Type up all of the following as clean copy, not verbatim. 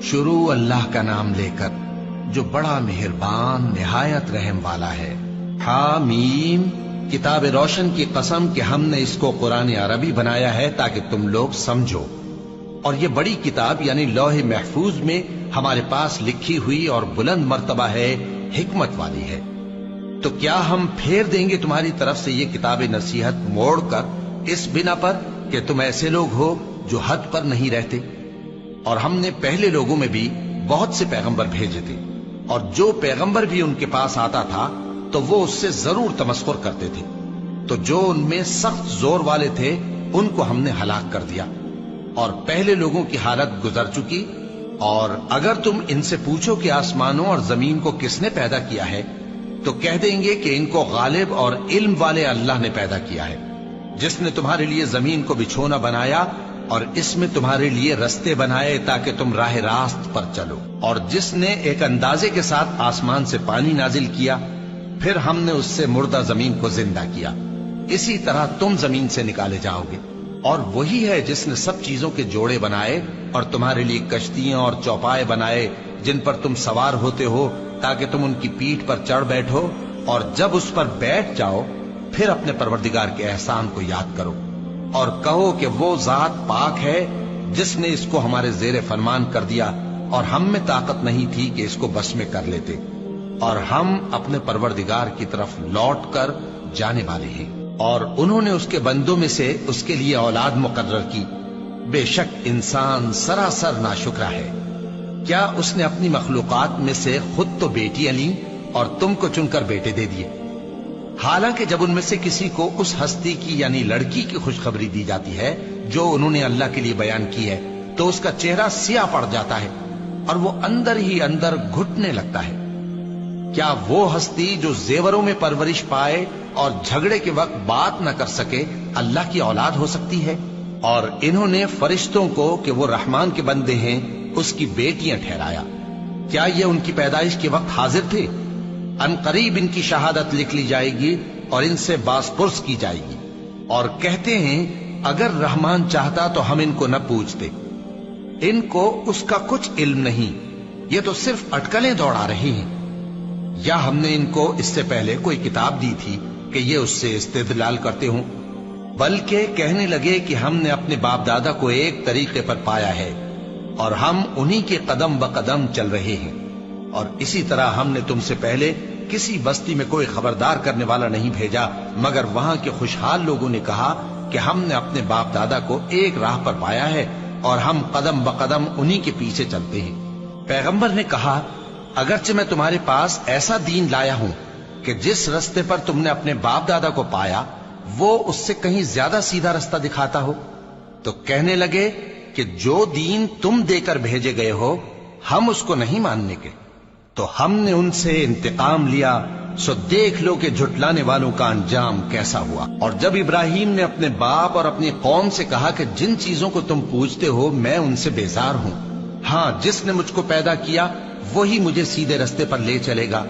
शुरू अल्लाह का नाम लेकर जो बड़ा मेहरबान निहायत रहम वाला है। हामीम, किताब रोशन की कसम कि हमने इसको कुरान अरबी बनाया है ताकि तुम लोग समझो। और ये बड़ी किताब यानी लौह महफूज में हमारे पास लिखी हुई और बुलंद मर्तबा है, हिकमत वाली है। तो क्या हम फेर देंगे तुम्हारी तरफ से ये किताब नसीहत मोड़कर इस बिना पर कि तुम ऐसे लोग हो जो हद पर नहीं रहते? और हमने पहले लोगों में भी बहुत से पैगंबर भेजे थे, और जो पैगंबर भी उनके पास आता था तो वो उससे जरूर तमस्कुर करते थे। तो जो उनमें सख्त जोर वाले थे उनको हमने हलाक कर दिया, और पहले लोगों की हालत गुजर चुकी। और अगर तुम इनसे पूछो कि आसमानों और जमीन को किसने पैदा किया है, तो कह देंगे कि इनको गालिब और इल्म वाले अल्लाह ने पैदा किया है, जिसने तुम्हारे लिए जमीन को बिछोना बनाया और इसमें तुम्हारे लिए रस्ते बनाए ताकि तुम राह रास्त पर चलो, और जिसने एक अंदाजे के साथ आसमान से पानी नाजिल किया, फिर हमने उससे मुर्दा जमीन को जिंदा किया। इसी तरह तुम जमीन से निकाले जाओगे। और वही है जिसने सब चीजों के जोड़े बनाए और तुम्हारे लिए कश्तियां और चौपाए बनाए जिन पर तुम सवार होते हो ताकि तुम उनकी पीठ पर चढ़ बैठो, और जब उस पर बैठ जाओ फिर अपने परवरदिगार के एहसान को याद करो और कहो कि वो जात पाक है जिसने इसको हमारे जेरे फरमान कर दिया और हम में ताकत नहीं थी कि इसको बस में कर लेते, और हम अपने परवरदिगार की तरफ लौट कर जाने वाले हैं। और उन्होंने उसके बंदों में से उसके लिए औलाद मुकर्रर की। बेशक इंसान सरासर नाशुक्रा है। क्या उसने अपनी मखलूकात में से खुद तो बेटियां ली और तुमको चुनकर बेटे दे दिए? हालांकि जब उनमें से किसी को उस हस्ती की यानी लड़की की खुशखबरी दी जाती है जो उन्होंने अल्लाह के लिए बयान की है, तो उसका चेहरा सियाह पड़ जाता है और वो अंदर ही अंदर घुटने लगता है। क्या वो हस्ती जो जेवरों में परवरिश पाए और झगड़े के वक्त बात न कर सके अल्लाह की औलाद हो सकती है? और इन्होंने फरिश्तों को कि वो रहमान के बंदे हैं उसकी बेटियां ठहराया। क्या ये उनकी पैदाइश के वक्त हाजिर थे? अनकरीब इनकी शहादत लिख ली जाएगी और इनसे बासपुर्स की जाएगी। और कहते हैं अगर रहमान चाहता तो हम इनको न पूछते। इनको उसका कुछ इल्म नहीं, ये तो सिर्फ अटकलें दौड़ा रहे हैं। या हमने इनको इससे पहले कोई किताब दी थी कि ये उससे इस्तेदलाल करते हों? बल्कि कहने लगे कि हमने अपने बाप दादा को एक तरीके पर पाया है और हम उन्हीं के कदम ब कदम चल रहे हैं। और इसी तरह हमने तुमसे पहले किसी बस्ती में कोई खबरदार करने वाला नहीं भेजा, मगर वहां के खुशहाल लोगों ने कहा कि हमने अपने बाप दादा को एक राह पर पाया है और हम कदम ब कदम उन्हीं के पीछे चलते हैं। पैगंबर ने कहा अगरचे मैं तुम्हारे पास ऐसा दीन लाया हूं कि जिस रास्ते पर तुमने अपने बाप दादा को पाया वो उससे कहीं ज्यादा सीधा रास्ता दिखाता हो, तो कहने लगे कि जो दीन तुम देकर भेजे गए हो हम उसको नहीं मानने के। तो हमने उनसे इंतकाम लिया, सो देख लो कि झुटलाने वालों का अंजाम कैसा हुआ। और जब इब्राहिम ने अपने बाप और अपनी कौम से कहा कि जिन चीजों को तुम पूछते हो मैं उनसे बेजार हूं, हाँ जिसने मुझको पैदा किया वही मुझे सीधे रास्ते पर ले चलेगा।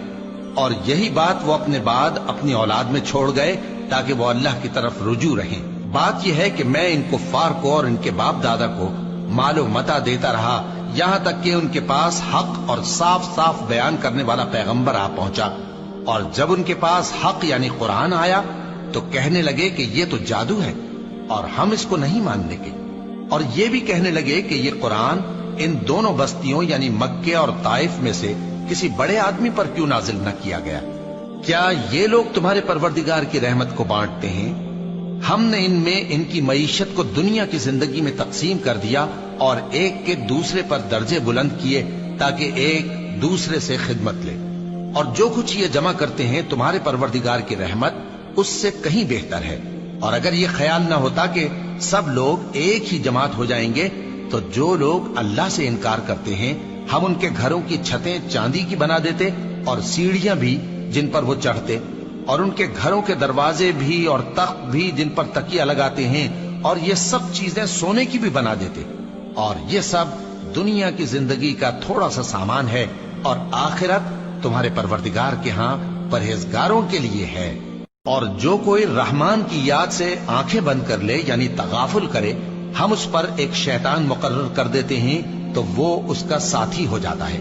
और यही बात वो अपने बाद अपनी औलाद में छोड़ गए ताकि वो अल्लाह की तरफ रुजू रहें। बात यह है कि मैं इन कुफ्फार को और इनके बाप दादा को मालो मता देता रहा यहां तक कि उनके पास हक और साफ साफ बयान करने वाला पैगंबर आ पहुंचा। और जब उनके पास हक यानी कुरान आया तो कहने लगे कि ये तो जादू है और हम इसको नहीं मानने के। और ये भी कहने लगे कि ये कुरान इन दोनों बस्तियों यानी मक्के और ताइफ में से किसी बड़े आदमी पर क्यों नाजिल न किया गया? क्या ये लोग तुम्हारे परवरदिगार की रहमत को बांटते हैं? हमने इनमें इनकी मईशत को दुनिया की जिंदगी में तकसीम कर दिया और एक के दूसरे पर दर्जे बुलंद किए ताकि एक दूसरे से खिदमत ले। और जो कुछ ये जमा करते हैं तुम्हारे परवरदिगार की रहमत उससे कहीं बेहतर है। और अगर ये ख्याल न होता कि सब लोग एक ही जमात हो जाएंगे, तो जो लोग अल्लाह से इनकार करते हैं हम उनके घरों की छतें चांदी की बना देते और सीढ़ियां भी जिन पर वो चढ़ते, और उनके घरों के दरवाजे भी और तख्त भी जिन पर तकिया लगाते हैं, और ये सब चीजें सोने की भी बना देते। और ये सब दुनिया की जिंदगी का थोड़ा सा सामान है, और आखिरत तुम्हारे परवरदिगार के यहाँ परहेजगारों के लिए है। और जो कोई रहमान की याद से आंखें बंद कर ले यानी तगाफुल करे, हम उस पर एक शैतान मुकर्रर कर देते हैं تو وہ اس کا ساتھی ہو جاتا ہے،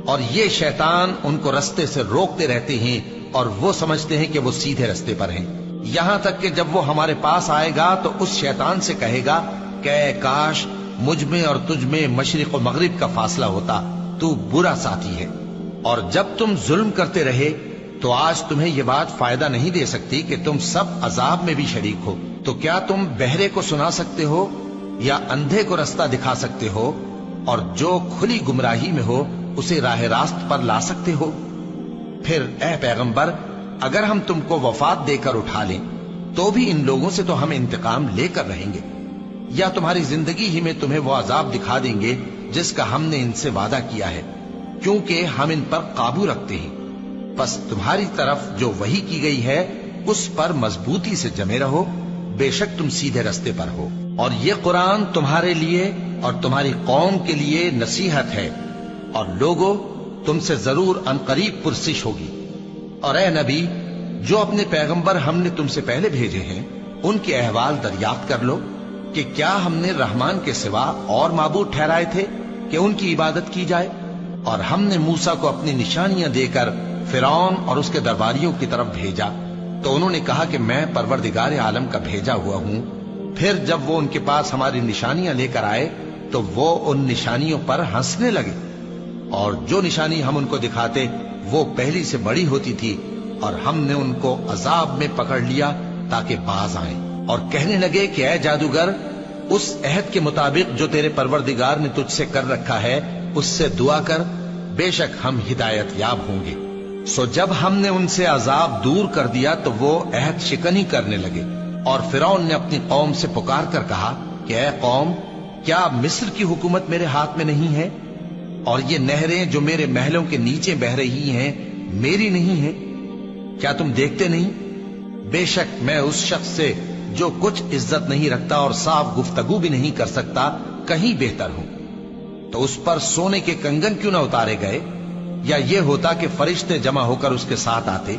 اور یہ شیطان ان کو رستے سے روکتے رہتے ہیں اور وہ سمجھتے ہیں کہ وہ سیدھے رستے پر ہیں، یہاں تک کہ جب وہ ہمارے پاس آئے گا تو اس شیطان سے کہے گا کہ اے کاش مجھ میں اور تجھ میں مشرق و مغرب کا فاصلہ ہوتا، تو برا ساتھی ہے۔ اور جب تم ظلم کرتے رہے تو آج تمہیں یہ بات فائدہ نہیں دے سکتی کہ تم سب عذاب میں بھی شریک ہو، تو کیا تم بہرے کو سنا سکتے ہو یا اندھے کو رستہ دکھا سکتے ہو، اور جو کھلی گمراہی میں ہو اسے راہ راست پر لا سکتے ہو؟ پھر اے پیغمبر، اگر ہم تم کو وفات دے کر اٹھا لیں تو بھی ان لوگوں سے تو ہم انتقام لے کر رہیں گے، یا تمہاری زندگی ہی میں تمہیں وہ عذاب دکھا دیں گے جس کا ہم نے ان سے وعدہ کیا ہے، کیونکہ ہم ان پر قابو رکھتے ہیں۔ پس تمہاری طرف جو وحی کی گئی ہے اس پر مضبوطی سے جمے رہو، بے شک تم سیدھے رستے پر ہو، اور یہ قرآن تمہارے لیے اور تمہاری قوم کے لیے نصیحت ہے، اور لوگوں تم سے ضرور عنقریب پرسش ہوگی۔ اور اے نبی، جو اپنے پیغمبر ہم نے تم سے پہلے بھیجے ہیں ان کے احوال دریافت کر لو کہ کیا ہم نے رحمان کے سوا اور معبود ٹھہرائے تھے کہ ان کی عبادت کی جائے؟ اور ہم نے موسیٰ کو اپنی نشانیاں دے کر فرعون اور اس کے درباریوں کی طرف بھیجا، تو انہوں نے کہا کہ میں پروردگار عالم کا بھیجا ہوا ہوں۔ پھر جب وہ ان کے پاس ہماری نشانیاں لے کر آئے تو وہ ان نشانیوں پر ہنسنے لگے، اور جو نشانی ہم ان کو دکھاتے وہ پہلی سے بڑی ہوتی تھی، اور ہم نے ان کو عذاب میں پکڑ لیا تاکہ باز آئیں، اور کہنے لگے کہ اے جادوگر، اس عہد کے مطابق جو تیرے پروردگار نے تجھ سے کر رکھا ہے اس سے دعا کر، بے شک ہم ہدایت یاب ہوں گے۔ سو جب ہم نے ان سے عذاب دور کر دیا تو وہ عہد شکنی کرنے لگے، اور فرعون نے اپنی قوم سے پکار کر کہا کہ اے قوم، کیا مصر کی حکومت میرے ہاتھ میں نہیں ہے، اور یہ نہریں جو میرے محلوں کے نیچے بہ رہی ہیں میری نہیں ہیں؟ کیا تم دیکھتے نہیں؟ بے شک میں اس شخص سے جو کچھ عزت نہیں رکھتا اور صاف گفتگو بھی نہیں کر سکتا کہیں بہتر ہوں۔ تو اس پر سونے کے کنگن کیوں نہ اتارے گئے، یا یہ ہوتا کہ فرشتے جمع ہو کر اس کے ساتھ آتے؟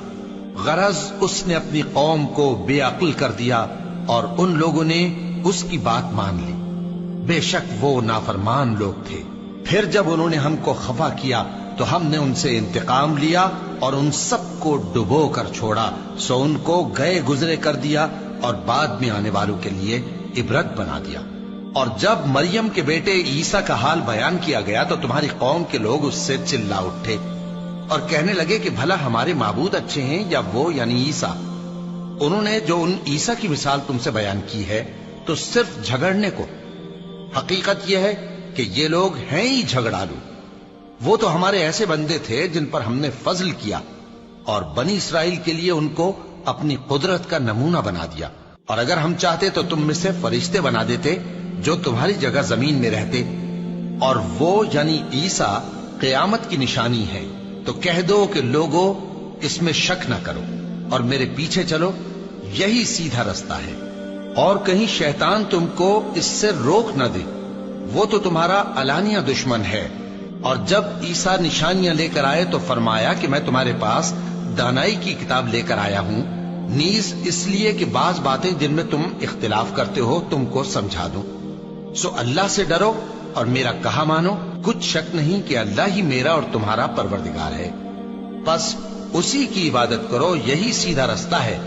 غرض اس نے اپنی قوم کو بے عقل کر دیا اور ان لوگوں نے اس کی بات مان لی، بے شک وہ نافرمان لوگ تھے۔ پھر جب انہوں نے ہم کو خفا کیا تو ہم نے ان سے انتقام لیا اور ان سب کو ڈبو کر چھوڑا، سو ان کو گئے گزرے کر دیا اور بعد میں آنے والوں کے لیے عبرت بنا دیا۔ اور جب مریم کے بیٹے عیسیٰ کا حال بیان کیا گیا تو تمہاری قوم کے لوگ اس سے چلا اٹھے اور کہنے لگے کہ بھلا ہمارے معبود اچھے ہیں یا وہ یعنی عیسیٰ؟ انہوں نے جو ان عیسیٰ کی مثال تم سے بیان کی ہے تو صرف جھگڑنے کو، حقیقت یہ ہے کہ یہ لوگ ہیں ہی جھگڑالو۔ وہ تو ہمارے ایسے بندے تھے جن پر ہم نے فضل کیا، اور بنی اسرائیل کے لیے ان کو اپنی قدرت کا نمونہ بنا دیا، اور اگر ہم چاہتے تو تم میں سے فرشتے بنا دیتے جو تمہاری جگہ زمین میں رہتے، اور وہ یعنی عیسیٰ قیامت کی نشانی ہے۔ تو کہہ دو کہ لوگوں اس میں شک نہ کرو اور میرے پیچھے چلو، یہی سیدھا رستہ ہے، اور کہیں شیطان تم کو اس سے روک نہ دے، وہ تو تمہارا علانیہ دشمن ہے۔ اور جب عیسیٰ نشانیاں لے کر آئے تو فرمایا کہ میں تمہارے پاس دانائی کی کتاب لے کر آیا ہوں، نیز اس لیے کہ بعض باتیں جن میں تم اختلاف کرتے ہو تم کو سمجھا دوں۔ سو اللہ سے ڈرو اور میرا کہا مانو، کچھ شک نہیں کہ اللہ ہی میرا اور تمہارا پروردگار ہے، بس اسی کی عبادت کرو، یہی سیدھا رستہ ہے۔